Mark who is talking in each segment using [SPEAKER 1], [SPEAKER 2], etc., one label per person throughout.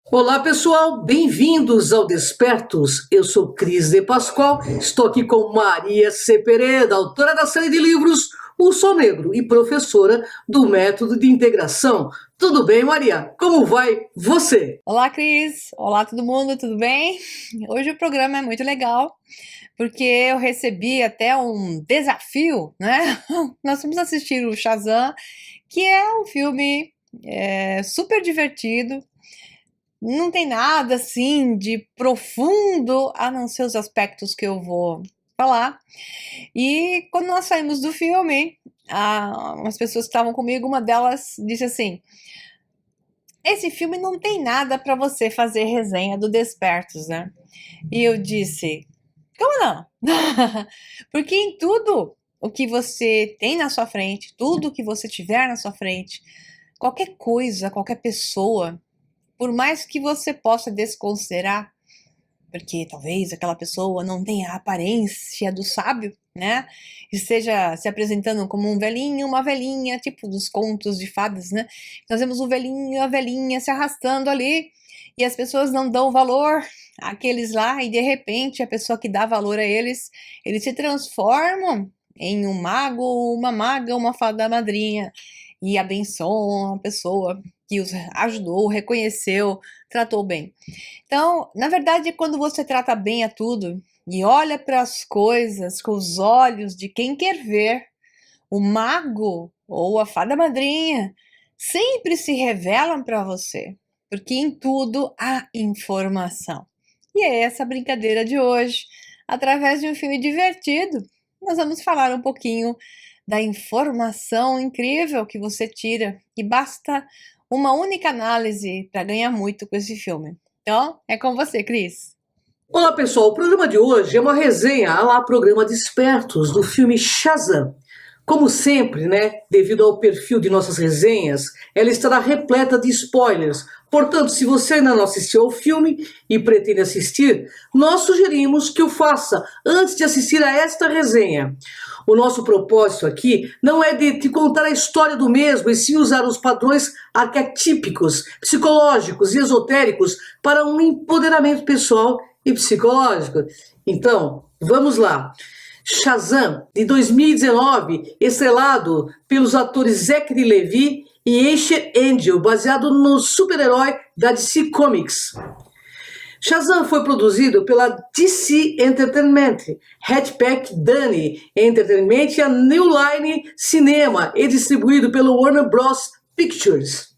[SPEAKER 1] Olá pessoal, bem-vindos ao Despertos. Eu sou Cris de Pascoal, estou aqui com Maria C. Pereira, autora da série de livros O Sol Negro e professora do Método de Integração. Tudo bem, Maria? Como vai você?
[SPEAKER 2] Olá, Cris! Olá, todo mundo, tudo bem? Hoje o programa é muito legal, porque eu recebi até um desafio, né? Nós vamos assistir o Shazam, que é um filme super divertido, não tem nada assim de profundo, a não ser os aspectos que eu vou falar. E quando nós saímos do filme, umas pessoas que estavam comigo, uma delas disse assim: esse filme não tem nada para você fazer resenha do Despertos, né? E eu disse: como não? Porque em tudo o que você tem na sua frente, tudo que você tiver na sua frente, qualquer coisa, qualquer pessoa, por mais que você possa desconsiderar, porque talvez aquela pessoa não tenha a aparência do sábio, né? Esteja se apresentando como um velhinho, uma velhinha, tipo dos contos de fadas, né? Nós vemos o velhinho e a velhinha se arrastando ali, e as pessoas não dão valor àqueles lá, e de repente a pessoa que dá valor a eles, eles se transformam em um mago, uma maga, uma fada madrinha, e abençoam a pessoa que os ajudou, reconheceu, tratou bem. Então, na verdade, quando você trata bem a tudo e olha para as coisas com os olhos de quem quer ver, o mago ou a fada madrinha sempre se revelam para você, porque em tudo há informação. E é essa a brincadeira de hoje. Através de um filme divertido, nós vamos falar um pouquinho da informação incrível que você tira, e basta uma única análise para ganhar muito com esse filme. Então, é com você, Cris.
[SPEAKER 1] Olá pessoal, o programa de hoje é uma resenha à la programa Despertos do filme Shazam. Como sempre, né, devido ao perfil de nossas resenhas, ela estará repleta de spoilers. Portanto, se você ainda não assistiu ao filme e pretende assistir, nós sugerimos que o faça antes de assistir a esta resenha. O nosso propósito aqui não é de te contar a história do mesmo, e sim usar os padrões arquetípicos, psicológicos e esotéricos para um empoderamento pessoal e psicológico. Então, vamos lá. Shazam, de 2019, estrelado pelos atores Zachary Levi e Asher Angel, baseado no super-herói da DC Comics. Shazam foi produzido pela DC Entertainment, Hatchback Dunny Entertainment e a New Line Cinema e distribuído pelo Warner Bros. Pictures.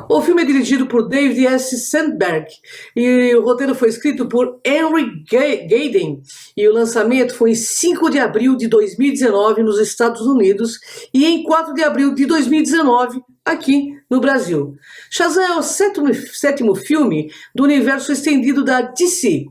[SPEAKER 1] O filme é dirigido por David S. Sandberg e o roteiro foi escrito por Henry Gayden e o lançamento foi em 5 de abril de 2019 nos Estados Unidos e em 4 de abril de 2019 aqui no Brasil. Shazam é o sétimo filme do universo estendido da DC.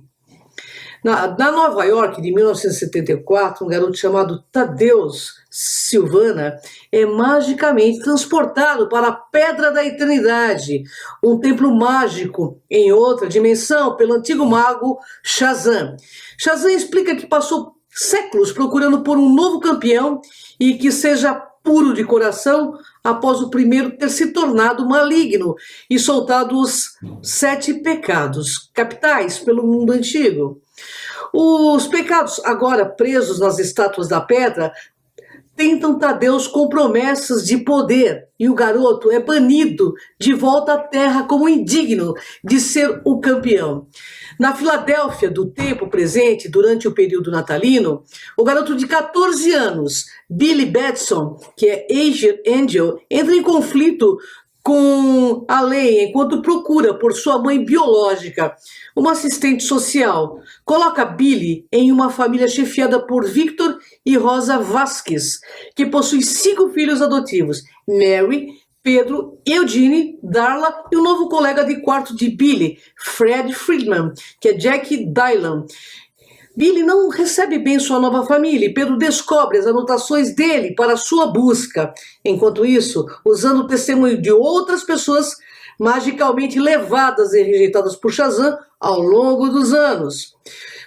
[SPEAKER 1] Na Nova York de 1974, um garoto chamado Tadeusz Silvana é magicamente transportado para a Pedra da Eternidade, um templo mágico em outra dimensão, pelo antigo mago Shazam. Shazam explica que passou séculos procurando por um novo campeão e que seja puro de coração após o primeiro ter se tornado maligno e soltado os 7 pecados capitais pelo mundo antigo. Os pecados, agora presos nas estátuas da pedra, tentam Tadeusz com promessas de poder e o garoto é banido de volta à terra como indigno de ser o campeão. Na Filadélfia do tempo presente, durante o período natalino, o garoto de 14 anos, Billy Batson, que é Asher Angel, entra em conflito com a lei enquanto procura por sua mãe biológica, uma assistente social. Coloca Billy em uma família chefiada por Victor e Rosa Vasquez, que possui 5 filhos adotivos: Mary, Pedro, Eugene, Darla e o novo colega de quarto de Billy, Fred Friedman, que é Jack Dylan. Billy não recebe bem sua nova família e Pedro descobre as anotações dele para sua busca. Enquanto isso, usando o testemunho de outras pessoas magicamente levadas e rejeitadas por Shazam ao longo dos anos.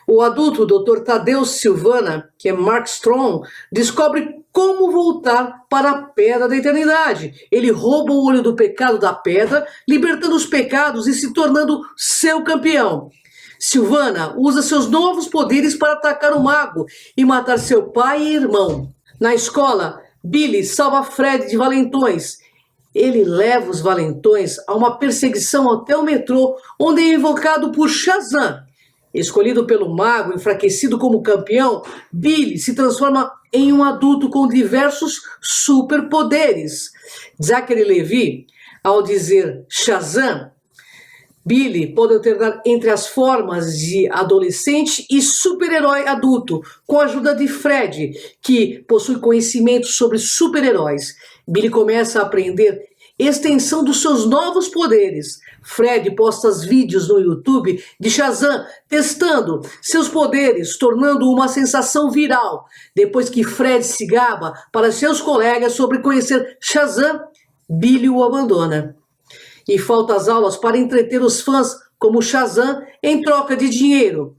[SPEAKER 1] O adulto Dr. Tadeu Silvana, que é Mark Strong, descobre como voltar para a Pedra da Eternidade. Ele rouba o olho do pecado da pedra, libertando os pecados e se tornando seu campeão. Silvana usa seus novos poderes para atacar o mago e matar seu pai e irmão. Na escola, Billy salva Fred de valentões. Ele leva os valentões a uma perseguição até o metrô, onde é invocado por Shazam. Escolhido pelo mago, enfraquecido como campeão, Billy se transforma em um adulto com diversos superpoderes. Zachary Levi, ao dizer Shazam, Billy pode alternar entre as formas de adolescente e super-herói adulto, com a ajuda de Fred, que possui conhecimento sobre super-heróis. Billy começa a aprender extensão dos seus novos poderes. Fred posta vídeos no YouTube de Shazam testando seus poderes, tornando uma sensação viral. Depois que Fred se gaba para seus colegas sobre conhecer Shazam, Billy o abandona. E falta as aulas para entreter os fãs como Shazam em troca de dinheiro.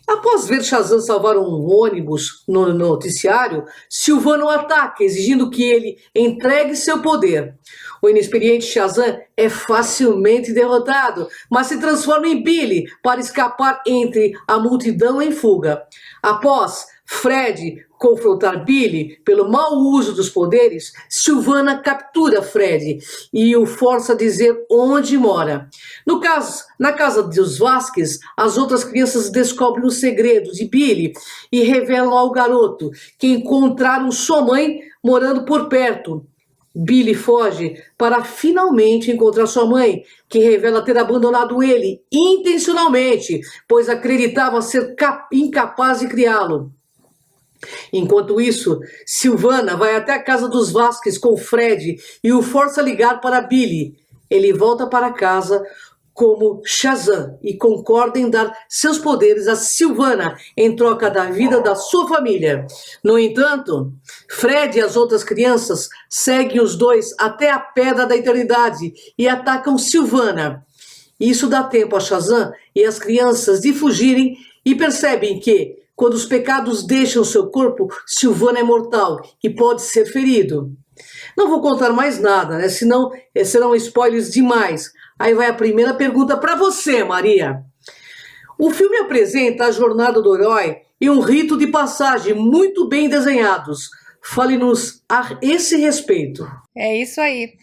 [SPEAKER 1] Após ver Shazam salvar um ônibus no noticiário, Silvana o ataca, exigindo que ele entregue seu poder. O inexperiente Shazam é facilmente derrotado, mas se transforma em Billy para escapar entre a multidão em fuga. Após Fred confrontar Billy pelo mau uso dos poderes, Silvana captura Fred e o força a dizer onde mora. Na casa dos Vasquez, as outras crianças descobrem os segredos de Billy e revelam ao garoto que encontraram sua mãe morando por perto. Billy foge para finalmente encontrar sua mãe, que revela ter abandonado ele intencionalmente, pois acreditava ser incapaz de criá-lo. Enquanto isso, Silvana vai até a casa dos Vasquez com Fred e o força a ligar para Billy. Ele volta para casa como Shazam e concorda em dar seus poderes a Silvana em troca da vida da sua família. No entanto, Fred e as outras crianças seguem os dois até a Pedra da Eternidade e atacam Silvana. Isso dá tempo a Shazam e as crianças de fugirem e percebem que, quando os pecados deixam seu corpo, Silvana é mortal e pode ser ferido. Não vou contar mais nada, né? Senão serão spoilers demais. Aí vai a primeira pergunta para você, Maria. O filme apresenta a jornada do herói e um rito de passagem muito bem desenhados. Fale-nos a esse respeito.
[SPEAKER 2] É isso aí.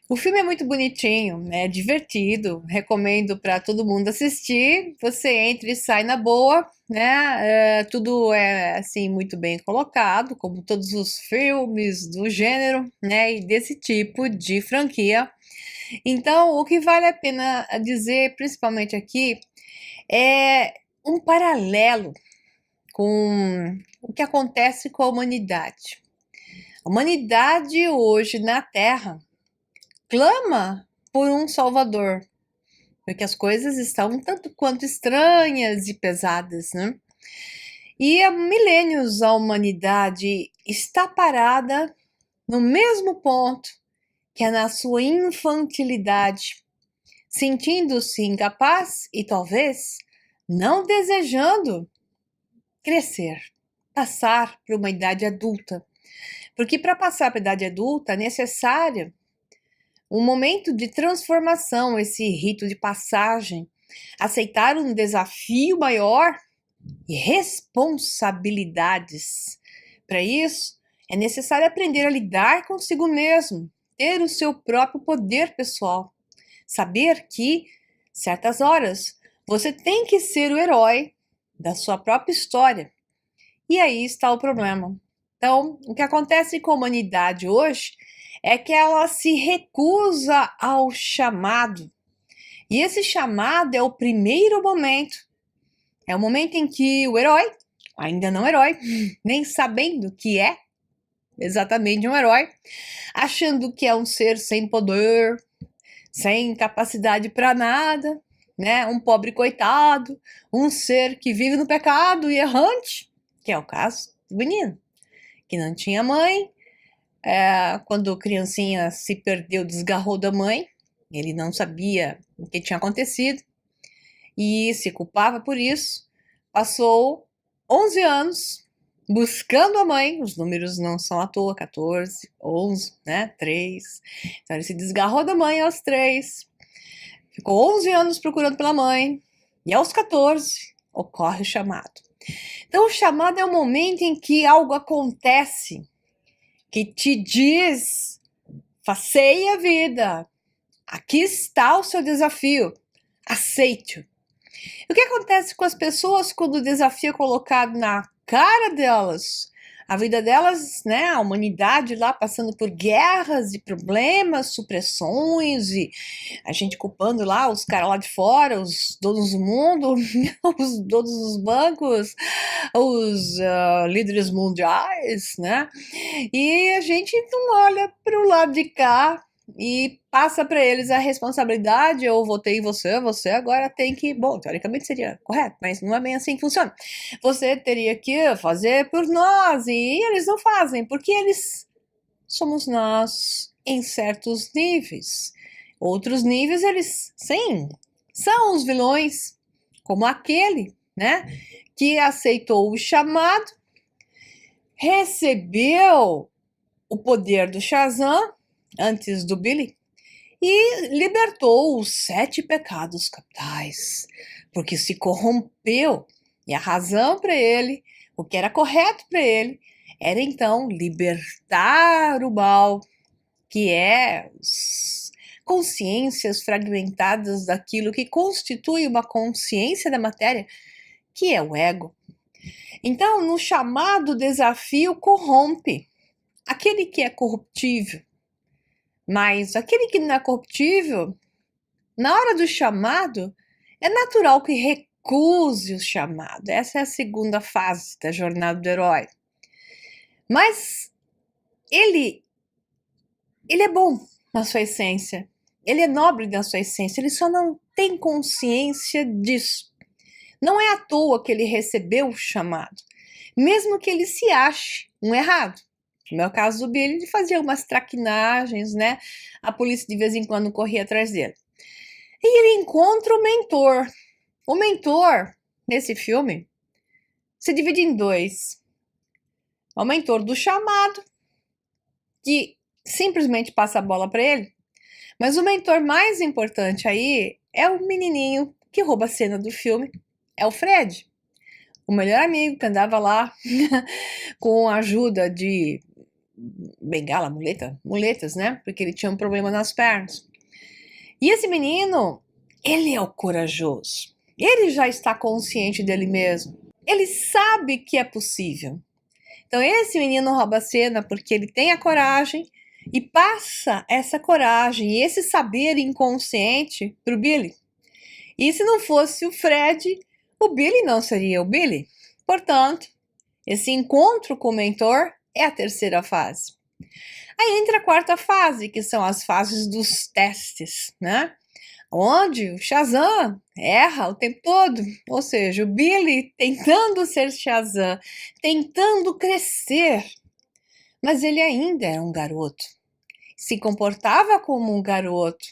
[SPEAKER 2] O filme é muito bonitinho, é divertido, recomendo para todo mundo assistir. Você entra e sai na boa, né? Tudo é assim muito bem colocado, como todos os filmes do gênero, né? E desse tipo de franquia. Então, o que vale a pena dizer, principalmente aqui, é um paralelo com o que acontece com a humanidade. A humanidade hoje na Terra clama por um Salvador, porque as coisas estão um tanto quanto estranhas e pesadas, né? E há milênios a humanidade está parada no mesmo ponto que é na sua infantilidade, sentindo-se incapaz e talvez não desejando crescer, passar para uma idade adulta. Porque para passar para a idade adulta é necessário um momento de transformação, esse rito de passagem, aceitar um desafio maior e responsabilidades. Para isso, é necessário aprender a lidar consigo mesmo, ter o seu próprio poder pessoal, saber que, certas horas, você tem que ser o herói da sua própria história. E aí está o problema. Então, o que acontece com a humanidade hoje é que ela se recusa ao chamado. E esse chamado é o primeiro momento. É o momento em que o herói, ainda não herói, nem sabendo que é exatamente um herói, achando que é um ser sem poder, sem capacidade para nada, né? Um pobre coitado, um ser que vive no pecado e errante, que é o caso do menino, que não tinha mãe, quando criancinha se perdeu, desgarrou da mãe, ele não sabia o que tinha acontecido e se culpava por isso, passou 11 anos buscando a mãe, os números não são à toa, 14, 11, né, 3. Então ele se desgarrou da mãe aos 3, ficou 11 anos procurando pela mãe, e aos 14 ocorre o chamado. Então o chamado é o momento em que algo acontece que te diz, faceie a vida, aqui está o seu desafio, aceite-o. O que acontece com as pessoas quando o desafio é colocado na cara delas? A vida delas, né, a humanidade lá passando por guerras e problemas, supressões, e a gente culpando lá os caras lá de fora, os donos do mundo, os donos dos bancos, os líderes mundiais, né? E a gente não olha para o lado de cá e passa para eles a responsabilidade. Eu votei em você, você agora tem que... Bom, teoricamente seria correto, mas não é bem assim que funciona. Você teria que fazer por nós, e eles não fazem, porque eles somos nós em certos níveis. Outros níveis, eles, sim, são os vilões, como aquele, né, que aceitou o chamado, recebeu o poder do Shazam antes do Billy e libertou os 7 pecados capitais, porque se corrompeu, e a razão para ele, o que era correto para ele, era então libertar o mal, que é as consciências fragmentadas daquilo que constitui uma consciência da matéria, que é o ego. Então, no chamado desafio, corrompe aquele que é corruptível. Mas aquele que não é corruptível, na hora do chamado, é natural que recuse o chamado. Essa é a segunda fase da jornada do herói. Mas ele é bom na sua essência. Ele é nobre na sua essência. Ele só não tem consciência disso. Não é à toa que ele recebeu o chamado, mesmo que ele se ache um errado. No meu caso do Billy, ele fazia umas traquinagens, né? A polícia de vez em quando corria atrás dele. E ele encontra o mentor. O mentor, nesse filme, se divide em 2. O mentor do chamado, que simplesmente passa a bola para ele. Mas o mentor mais importante aí é o menininho que rouba a cena do filme, é o Fred. O melhor amigo que andava lá com a ajuda de bengala, muletas, né? Porque ele tinha um problema nas pernas. E esse menino, ele é o corajoso. Ele já está consciente dele mesmo. Ele sabe que é possível. Então esse menino rouba a cena porque ele tem a coragem e passa essa coragem e esse saber inconsciente para o Billy. E se não fosse o Fred, o Billy não seria o Billy. Portanto, esse encontro com o mentor é a terceira fase. Aí entra a quarta fase, que são as fases dos testes, né? Onde o Shazam erra o tempo todo. Ou seja, o Billy tentando ser Shazam, tentando crescer. Mas ele ainda era um garoto. Se comportava como um garoto,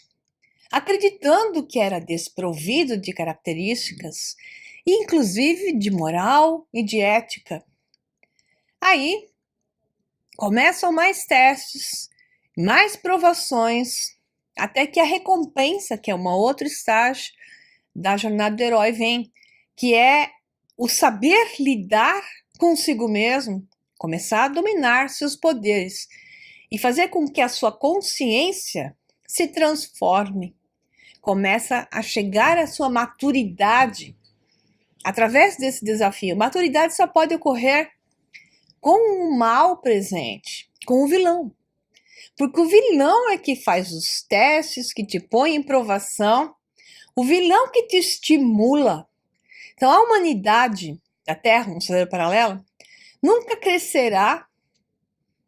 [SPEAKER 2] acreditando que era desprovido de características, inclusive de moral e de ética. Aí começam mais testes, mais provações, até que a recompensa, que é uma outra estágio da jornada do herói, vem, que é o saber lidar consigo mesmo, começar a dominar seus poderes e fazer com que a sua consciência se transforme. Começa a chegar à sua maturidade através desse desafio. Maturidade só pode ocorrer com o mal presente, com o vilão. Porque o vilão é que faz os testes, que te põe em provação, o vilão que te estimula. Então a humanidade da Terra, um cenário paralelo, nunca crescerá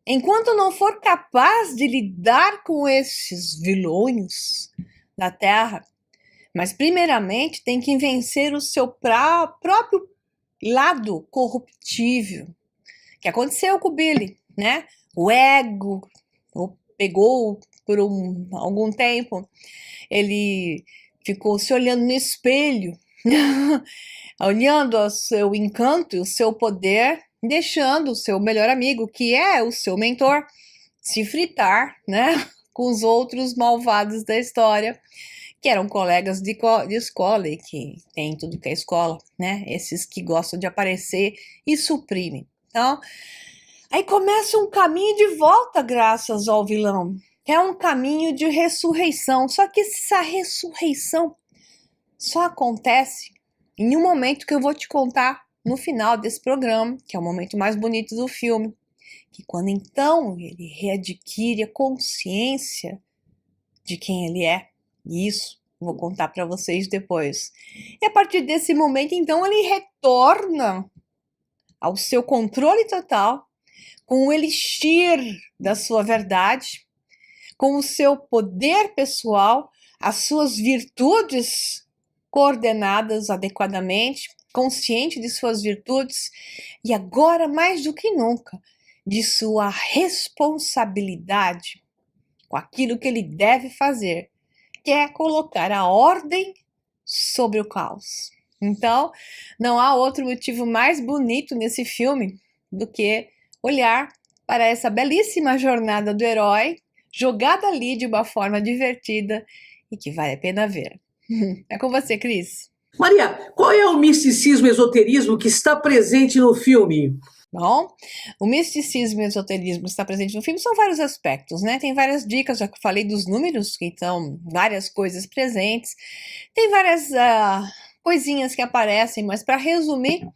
[SPEAKER 2] enquanto não for capaz de lidar com esses vilões da Terra. Mas primeiramente tem que vencer o seu próprio lado corruptível, que aconteceu com o Billy, né? O ego o pegou por algum tempo, ele ficou se olhando no espelho olhando o seu encanto e o seu poder, deixando o seu melhor amigo, que é o seu mentor, se fritar, né, com os outros malvados da história, que eram colegas de escola e que tem tudo que é escola, né, esses que gostam de aparecer e suprimem. Então, aí começa um caminho de volta graças ao vilão, que é um caminho de ressurreição, só que essa ressurreição só acontece em um momento que eu vou te contar no final desse programa, que é o momento mais bonito do filme, que quando então ele readquire a consciência de quem ele é. E isso eu vou contar para vocês depois. E a partir desse momento, então, ele retorna ao seu controle total, com o elixir da sua verdade, com o seu poder pessoal, as suas virtudes coordenadas adequadamente, consciente de suas virtudes e agora mais do que nunca de sua responsabilidade com aquilo que ele deve fazer, que é colocar a ordem sobre o caos. Então, não há outro motivo mais bonito nesse filme do que olhar para essa belíssima jornada do herói, jogada ali de uma forma divertida e que vale a pena ver. É com você, Cris.
[SPEAKER 1] Maria, qual é o misticismo e esoterismo que está presente no filme?
[SPEAKER 2] Bom, o misticismo e o esoterismo está presente no filme são vários aspectos, né? Tem várias dicas, já que eu falei dos números, que estão várias coisas presentes. Tem várias coisinhas que aparecem, mas para resumir,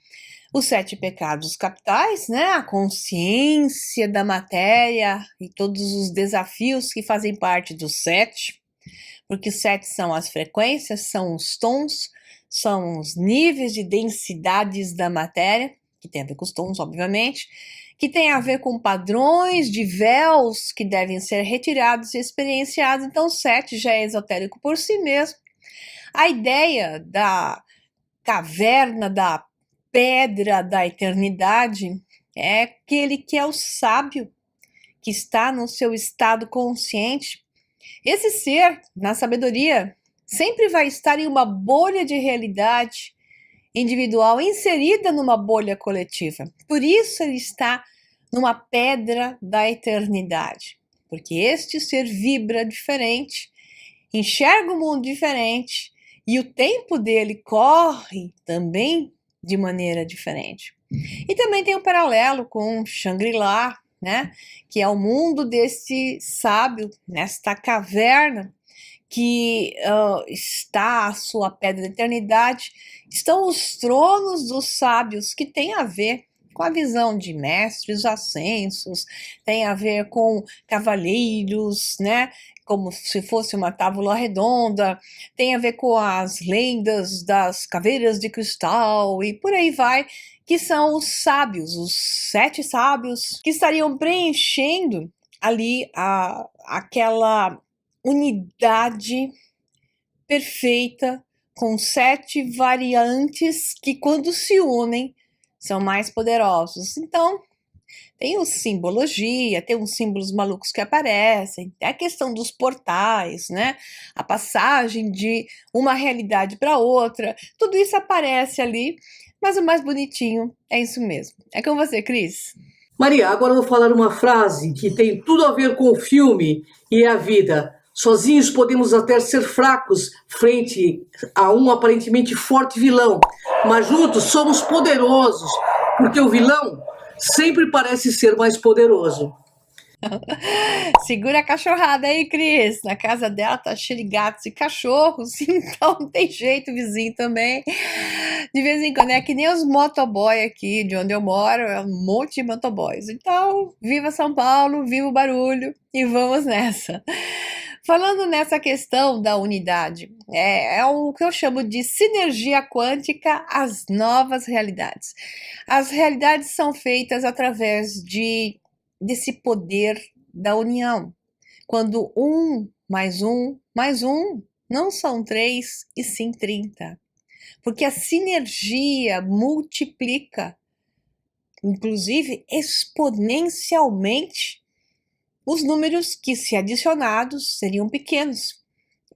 [SPEAKER 2] os 7 pecados capitais, né? A consciência da matéria e todos os desafios que fazem parte dos 7, porque os 7 são as frequências, são os tons, são os níveis de densidades da matéria, que tem a ver com os tons, obviamente, que tem a ver com padrões de véus que devem ser retirados e experienciados. Então, 7 já é esotérico por si mesmo. A ideia da caverna, da pedra da eternidade, é aquele que é o sábio, que está no seu estado consciente. Esse ser, na sabedoria, sempre vai estar em uma bolha de realidade individual inserida numa bolha coletiva. Por isso ele está numa pedra da eternidade, porque este ser vibra diferente, enxerga o mundo diferente e o tempo dele corre também de maneira diferente. E também tem um paralelo com Shangri-La, né? Que é o mundo desse sábio, nesta caverna, que está a sua pedra da eternidade, estão os tronos dos sábios, que tem a ver com a visão de mestres ascensos, tem a ver com cavaleiros, né? Como se fosse uma tábua redonda, tem a ver com as lendas das caveiras de cristal e por aí vai, que são os sábios, os 7 sábios, que estariam preenchendo ali aquela unidade perfeita com 7 variantes que, quando se unem, são mais poderosos. Então, tem simbologia, tem uns símbolos malucos que aparecem, tem a questão dos portais, né? A passagem de uma realidade para outra, tudo isso aparece ali, mas o mais bonitinho é isso mesmo. É com você, Cris.
[SPEAKER 1] Maria, agora eu vou falar uma frase que tem tudo a ver com o filme e a vida. Sozinhos podemos até ser fracos frente a um aparentemente forte vilão, mas juntos somos poderosos, porque o vilão sempre parece ser mais poderoso.
[SPEAKER 2] Segura a cachorrada aí, Cris. Na casa dela tá cheio de gatos e cachorros, então não tem jeito, vizinho também. De vez em quando é que nem os motoboy aqui de onde eu moro, é um monte de motoboys. Então, viva São Paulo, viva o barulho e vamos nessa. Falando nessa questão da unidade, é o que eu chamo de sinergia quântica às novas realidades. As realidades são feitas através desse poder da união. Quando 1 mais 1 mais 1 não são 3 e sim 30. Porque a sinergia multiplica, inclusive exponencialmente, os números que, se adicionados, seriam pequenos,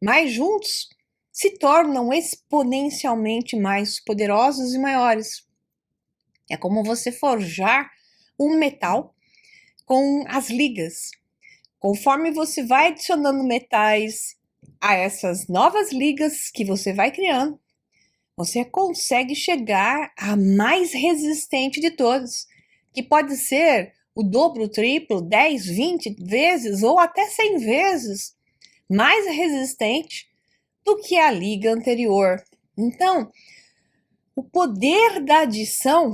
[SPEAKER 2] mas juntos se tornam exponencialmente mais poderosos e maiores. É como você forjar um metal com as ligas. Conforme você vai adicionando metais a essas novas ligas que você vai criando, você consegue chegar à mais resistente de todas, que pode ser o dobro, o triplo, 10, 20 vezes ou até 100 vezes mais resistente do que a liga anterior. Então, o poder da adição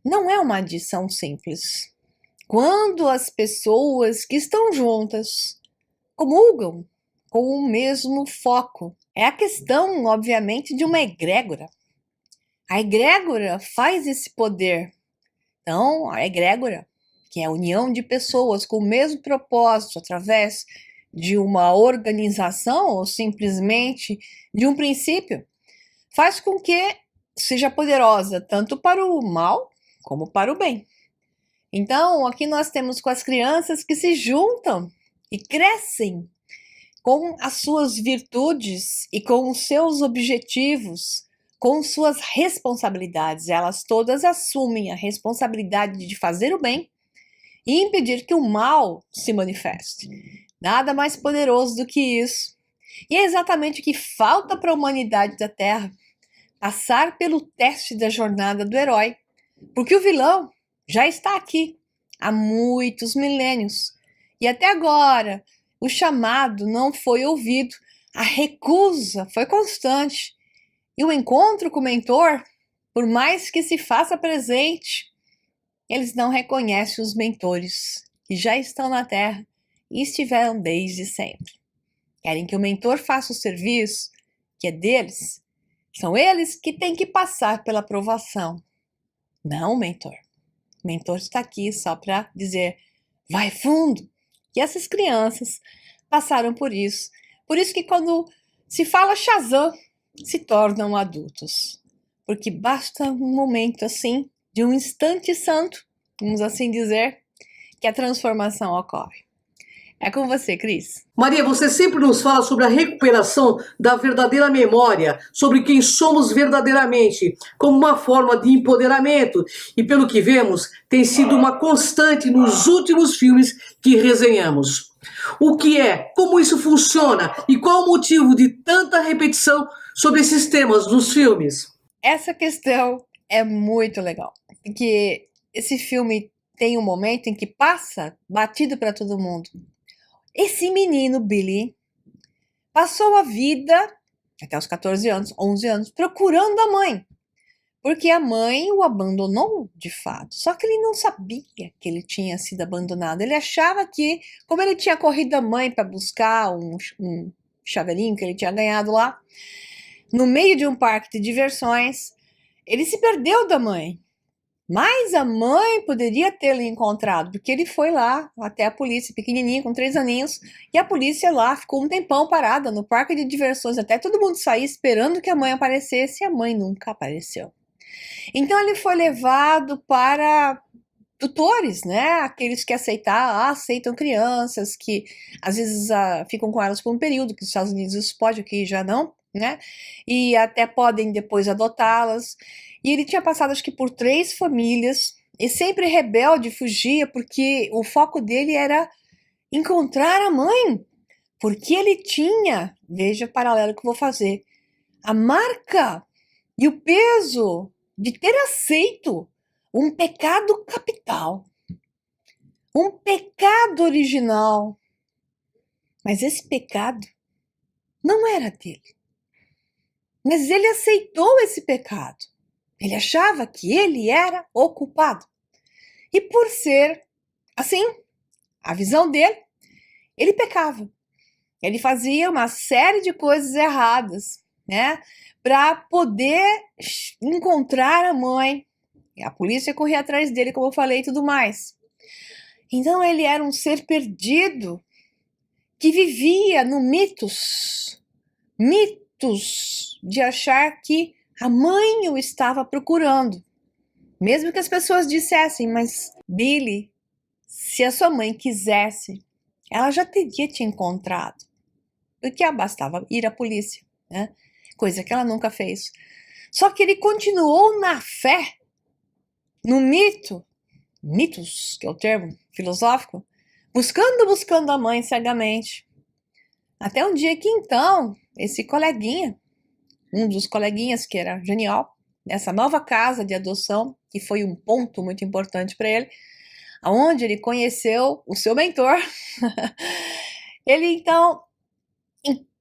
[SPEAKER 2] não é uma adição simples. Quando as pessoas que estão juntas comulgam com o mesmo foco, é a questão, obviamente, de uma egrégora. A egrégora faz esse poder. Então, a egrégora, que é a união de pessoas com o mesmo propósito através de uma organização ou simplesmente de um princípio, faz com que seja poderosa tanto para o mal como para o bem. Então, aqui nós temos com as crianças que se juntam e crescem com as suas virtudes e com os seus objetivos, com suas responsabilidades. Elas todas assumem a responsabilidade de fazer o bem e impedir que o mal se manifeste. Nada mais poderoso do que isso. E é exatamente o que falta para a humanidade da Terra: passar pelo teste da jornada do herói. Porque o vilão já está aqui há muitos milênios. E até agora, o chamado não foi ouvido, a recusa foi constante. E o encontro com o mentor, por mais que se faça presente, eles não reconhecem os mentores que já estão na Terra e estiveram desde sempre. Querem que o mentor faça o serviço que é deles. São eles que têm que passar pela aprovação, não o mentor. O mentor está aqui só para dizer, vai fundo. E essas crianças passaram por isso. Por isso que quando se fala Shazam, se tornam adultos. Porque basta um momento assim, de um instante santo, vamos assim dizer, que a transformação ocorre. É com você, Cris.
[SPEAKER 1] Maria, você sempre nos fala sobre a recuperação da verdadeira memória, sobre quem somos verdadeiramente, como uma forma de empoderamento. E pelo que vemos, tem sido uma constante nos últimos filmes que resenhamos. O que é, como isso funciona e qual o motivo de tanta repetição sobre esses temas nos filmes?
[SPEAKER 2] Essa questão é muito legal, porque esse filme tem um momento em que passa batido para todo mundo. Esse menino, Billy, passou a vida, até os 14 anos, 11 anos, procurando a mãe. Porque a mãe o abandonou de fato. Só que ele não sabia que ele tinha sido abandonado. Ele achava que, como ele tinha corrido a mãe para buscar um chaveirinho que ele tinha ganhado lá, no meio de um parque de diversões, ele se perdeu da mãe. Mas a mãe poderia tê-lo encontrado, porque ele foi lá até a polícia, pequenininho, com 3 aninhos, e a polícia lá ficou um tempão parada no parque de diversões, até todo mundo sair esperando que a mãe aparecesse, e a mãe nunca apareceu. Então ele foi levado para tutores, né? Aqueles que aceitam crianças, que às vezes ficam com elas por um período, que nos Estados Unidos isso pode, aqui já não, né? E até podem depois adotá-las. E ele tinha passado, acho que por 3 famílias, e sempre rebelde, fugia, porque o foco dele era encontrar a mãe. Porque ele tinha, veja o paralelo que eu vou fazer, a marca e o peso de ter aceito um pecado capital, um pecado original. Mas esse pecado não era dele. Mas ele aceitou esse pecado. Ele achava que ele era o culpado. E por ser assim, a visão dele, ele pecava. Ele fazia uma série de coisas erradas, né? Para poder encontrar a mãe. A polícia corria atrás dele, como eu falei, e tudo mais. Então ele era um ser perdido que vivia no mitos de achar que a mãe o estava procurando. Mesmo que as pessoas dissessem, mas Billy, se a sua mãe quisesse, ela já teria te encontrado. Porque bastava ir à polícia. né? Coisa que ela nunca fez. Só que ele continuou na fé, no mitos, que é o termo filosófico, buscando a mãe cegamente. Até um dia que então, esse coleguinha, um dos coleguinhas que era genial, nessa nova casa de adoção, que foi um ponto muito importante para ele, aonde ele conheceu o seu mentor, ele então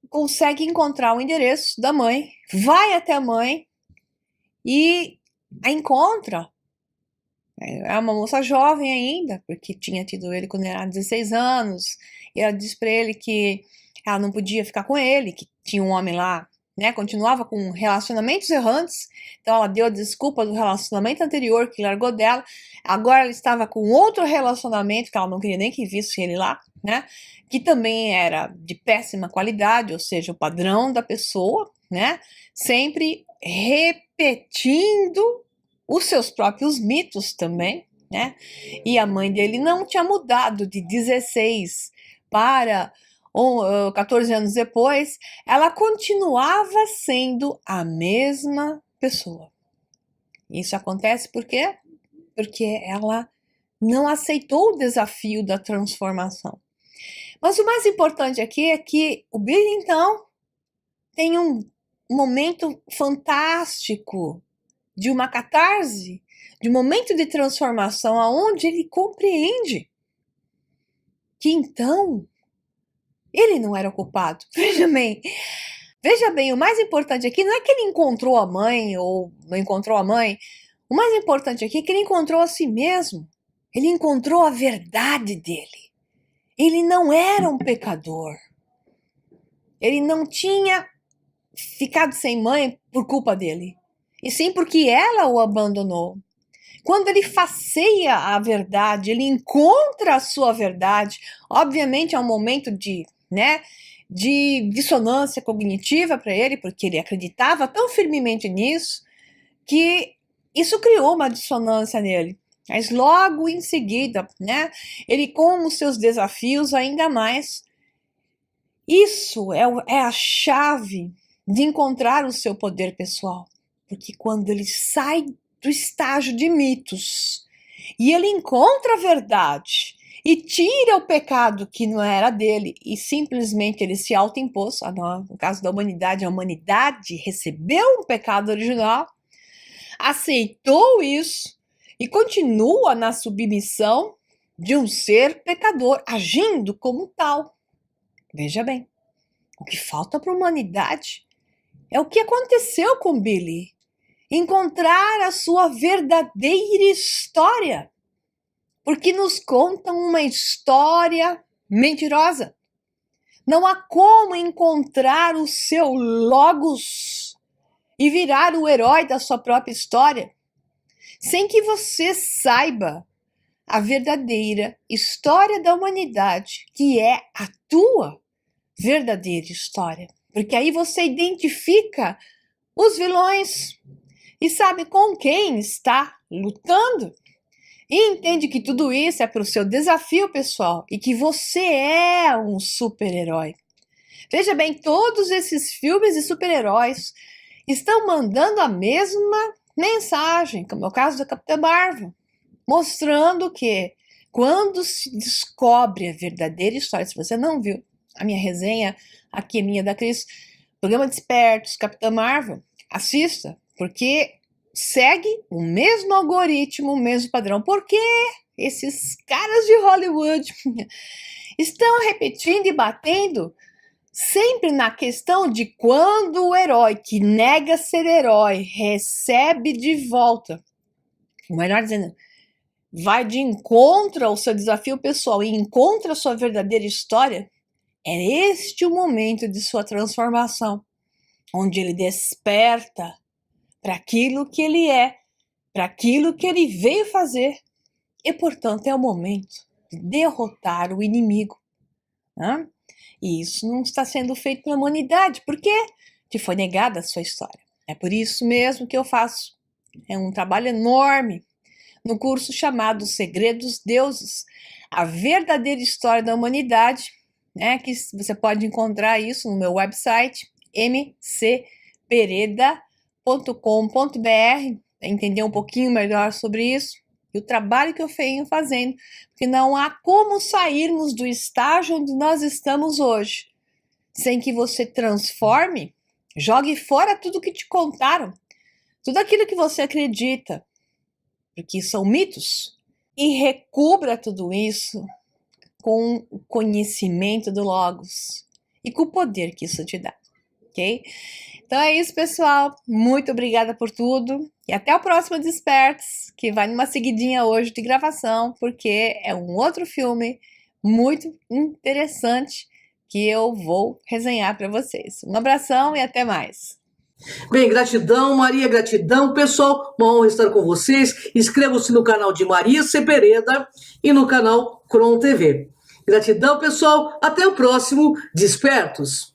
[SPEAKER 2] consegue encontrar o endereço da mãe, vai até a mãe e a encontra. É uma moça jovem ainda, porque tinha tido ele quando era 16 anos, e ela diz para ele que ela não podia ficar com ele, que tinha um homem lá, né, continuava com relacionamentos errantes, então ela deu a desculpa do relacionamento anterior que largou dela, agora ela estava com outro relacionamento, que ela não queria nem que visse ele lá, né, que também era de péssima qualidade, ou seja, o padrão da pessoa, né, sempre repetindo os seus próprios mitos também, né? E a mãe dele não tinha mudado de 16 para 14 anos depois, ela continuava sendo a mesma pessoa. Isso acontece por quê? Porque ela não aceitou o desafio da transformação. Mas o mais importante aqui é que o Billy, então, tem um momento fantástico de uma catarse, de um momento de transformação, aonde ele compreende que então ele não era o culpado. Veja bem, o mais importante aqui não é que ele encontrou a mãe ou não encontrou a mãe. O mais importante aqui é que ele encontrou a si mesmo. Ele encontrou a verdade dele. Ele não era um pecador. Ele não tinha ficado sem mãe por culpa dele, e sim porque ela o abandonou. Quando ele faceia a verdade, ele encontra a sua verdade, obviamente é um momento de dissonância cognitiva para ele, porque ele acreditava tão firmemente nisso, que isso criou uma dissonância nele. Mas logo em seguida, né, ele com os seus desafios ainda mais, isso é a chave de encontrar o seu poder pessoal. Porque quando ele sai do estágio de mitos e ele encontra a verdade e tira o pecado que não era dele e simplesmente ele se autoimpôs, no caso da humanidade, a humanidade recebeu um pecado original, aceitou isso e continua na submissão de um ser pecador, agindo como tal. Veja bem, o que falta para a humanidade é o que aconteceu com Billy. Encontrar a sua verdadeira história. Porque nos contam uma história mentirosa. Não há como encontrar o seu logos e virar o herói da sua própria história sem que você saiba a verdadeira história da humanidade, que é a tua verdadeira história. Porque aí você identifica os vilões e sabe com quem está lutando. E entende que tudo isso é para o seu desafio pessoal e que você é um super-herói. Veja bem, todos esses filmes de super-heróis estão mandando a mesma mensagem, como é o caso da Capitã Marvel, mostrando que quando se descobre a verdadeira história, se você não viu a minha resenha, aqui a minha da Cris, Programa de Espertos, Capitã Marvel, assista, porque segue o mesmo algoritmo, o mesmo padrão. Porque esses caras de Hollywood estão repetindo e batendo sempre na questão de quando o herói que nega ser herói recebe de volta, ou melhor dizendo, vai de encontro ao seu desafio pessoal e encontra a sua verdadeira história, é este o momento de sua transformação, onde ele desperta para aquilo que ele é, para aquilo que ele veio fazer, e portanto é o momento de derrotar o inimigo. Né? E isso não está sendo feito pela humanidade, porque te foi negada a sua história. É por isso mesmo que eu faço um trabalho enorme no curso chamado Segredos Deuses, a verdadeira história da humanidade, né, que você pode encontrar isso no meu website, mcpereda.com.br, para entender um pouquinho melhor sobre isso e o trabalho que eu venho fazendo, porque não há como sairmos do estágio onde nós estamos hoje sem que você transforme, jogue fora tudo que te contaram, tudo aquilo que você acredita, porque são mitos, e recubra tudo isso com o conhecimento do Logos e com o poder que isso te dá, ok? Então é isso, pessoal. Muito obrigada por tudo e até o próximo Despertos, que vai numa seguidinha hoje de gravação, porque é um outro filme muito interessante que eu vou resenhar para vocês. Um abração e até mais.
[SPEAKER 1] Bem, gratidão, Maria, gratidão. Pessoal, uma honra estar com vocês. Inscrevam-se no canal de Maria C. Pereda e no canal Cron TV. Gratidão, pessoal. Até o próximo Despertos.